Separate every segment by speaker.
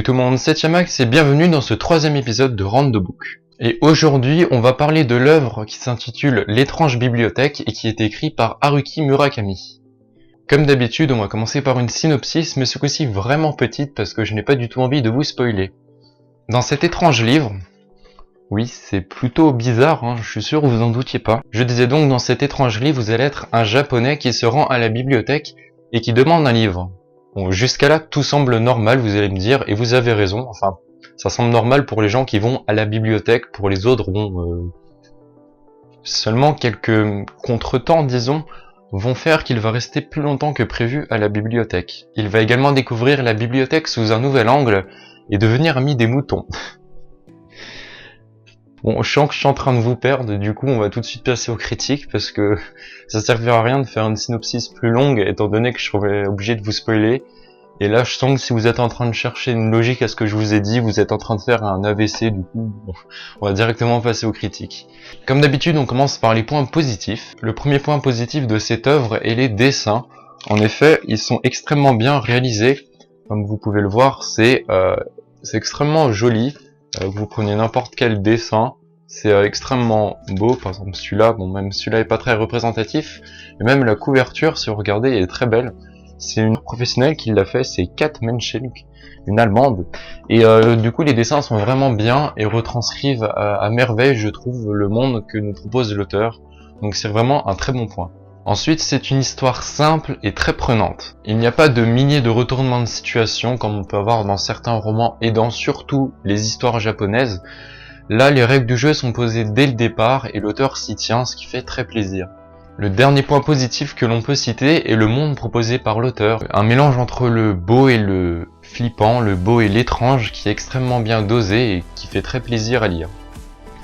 Speaker 1: Salut tout le monde, c'est Yamax et bienvenue dans ce troisième épisode de Rand the Book. Et aujourd'hui, on va parler de l'œuvre qui s'intitule L'étrange bibliothèque et qui est écrite par Haruki Murakami. Comme d'habitude, on va commencer par une synopsis, mais ce coup-ci vraiment petite parce que je n'ai pas du tout envie de vous spoiler. Dans cet étrange livre, oui, c'est plutôt bizarre, je suis sûr vous en doutiez pas. Je disais donc, dans cet étrange livre, vous allez être un japonais qui se rend à la bibliothèque et qui demande un livre. Bon, jusqu'à là, tout semble normal, vous allez me dire, et vous avez raison, enfin, ça semble normal pour les gens qui vont à la bibliothèque, pour les autres, bon, seulement quelques contretemps, disons, vont faire qu'il va rester plus longtemps que prévu à la bibliothèque. Il va également découvrir la bibliothèque sous un nouvel angle, et devenir ami des moutons. Bon, je sens que je suis en train de vous perdre, du coup on va tout de suite passer aux critiques, parce que ça servira à rien de faire une synopsis plus longue, étant donné que je serais obligé de vous spoiler. Et là, je sens que si vous êtes en train de chercher une logique à ce que je vous ai dit, vous êtes en train de faire un AVC, du coup, bon, on va directement passer aux critiques. Comme d'habitude, on commence par les points positifs. Le premier point positif de cette œuvre est les dessins. En effet, ils sont extrêmement bien réalisés. Comme vous pouvez le voir, c'est extrêmement joli. Vous prenez n'importe quel dessin, c'est extrêmement beau. Par exemple celui-là, bon, même celui-là est pas très représentatif, et même la couverture, si vous regardez, elle est très belle. C'est une professionnelle qui l'a fait, c'est Kat Menschenk, une allemande, et du coup les dessins sont vraiment bien et retranscrivent à merveille, je trouve, le monde que nous propose l'auteur, donc c'est vraiment un très bon point. Ensuite, c'est une histoire simple et très prenante. Il n'y a pas de milliers de retournements de situation comme on peut avoir dans certains romans et dans surtout les histoires japonaises. Là, les règles du jeu sont posées dès le départ et l'auteur s'y tient, ce qui fait très plaisir. Le dernier point positif que l'on peut citer est le monde proposé par l'auteur. Un mélange entre le beau et le flippant, le beau et l'étrange qui est extrêmement bien dosé et qui fait très plaisir à lire.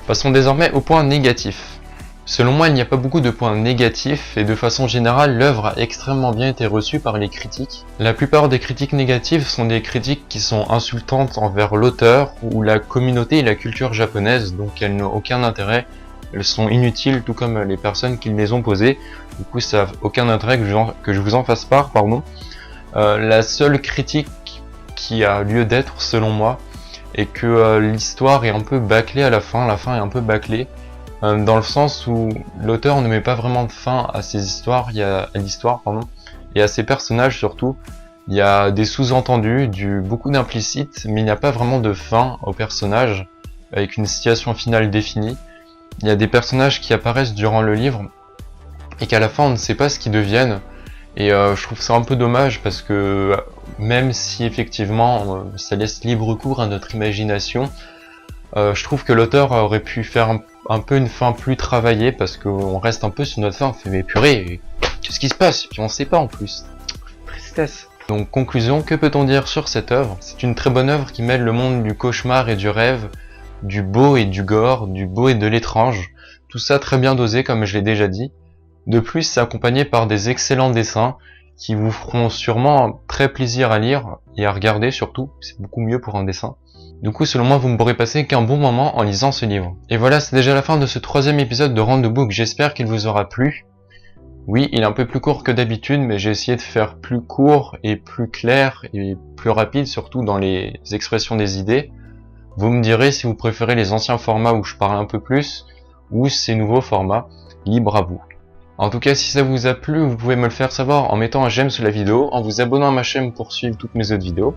Speaker 1: Passons désormais aux points négatifs. Selon moi, il n'y a pas beaucoup de points négatifs et de façon générale, l'œuvre a extrêmement bien été reçue par les critiques. La plupart des critiques négatives sont des critiques qui sont insultantes envers l'auteur ou la communauté et la culture japonaise, donc elles n'ont aucun intérêt, elles sont inutiles tout comme les personnes qui les ont posées, du coup ça n'a aucun intérêt que je vous en fasse part, pardon. La seule critique qui a lieu d'être selon moi est que l'histoire est un peu bâclée à la fin est un peu bâclée. Dans le sens où l'auteur ne met pas vraiment de fin à ses histoires, et à ses personnages surtout. Il y a des sous-entendus, beaucoup d'implicites, mais il n'y a pas vraiment de fin aux personnages, avec une situation finale définie. Il y a des personnages qui apparaissent durant le livre, et qu'à la fin on ne sait pas ce qu'ils deviennent, et je trouve ça un peu dommage parce que même si effectivement ça laisse libre cours à notre imagination, je trouve que l'auteur aurait pu faire un peu une fin plus travaillée parce qu'on reste un peu sur notre fin, on fait mais purée, qu'est-ce qui se passe? Puis on sait pas en plus. Tristesse. Donc conclusion, que peut-on dire sur cette œuvre? C'est une très bonne œuvre qui mêle le monde du cauchemar et du rêve, du beau et du gore, du beau et de l'étrange, tout ça très bien dosé comme je l'ai déjà dit. De plus, c'est accompagné par des excellents dessins qui vous feront sûrement très plaisir à lire et à regarder surtout, c'est beaucoup mieux pour un dessin. Du coup, selon moi, vous ne pourrez passer qu'un bon moment en lisant ce livre. Et voilà, c'est déjà la fin de ce troisième épisode de Rand the Book, j'espère qu'il vous aura plu. Oui, il est un peu plus court que d'habitude, mais j'ai essayé de faire plus court et plus clair et plus rapide, surtout dans les expressions des idées. Vous me direz si vous préférez les anciens formats où je parle un peu plus, ou ces nouveaux formats, libre à vous. En tout cas, si ça vous a plu, vous pouvez me le faire savoir en mettant un j'aime sous la vidéo, en vous abonnant à ma chaîne pour suivre toutes mes autres vidéos.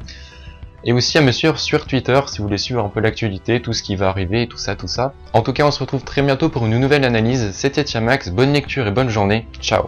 Speaker 1: Et aussi à me suivre sur Twitter si vous voulez suivre un peu l'actualité, tout ce qui va arriver et tout ça. En tout cas, on se retrouve très bientôt pour une nouvelle analyse. C'était Yamax, bonne lecture et bonne journée. Ciao.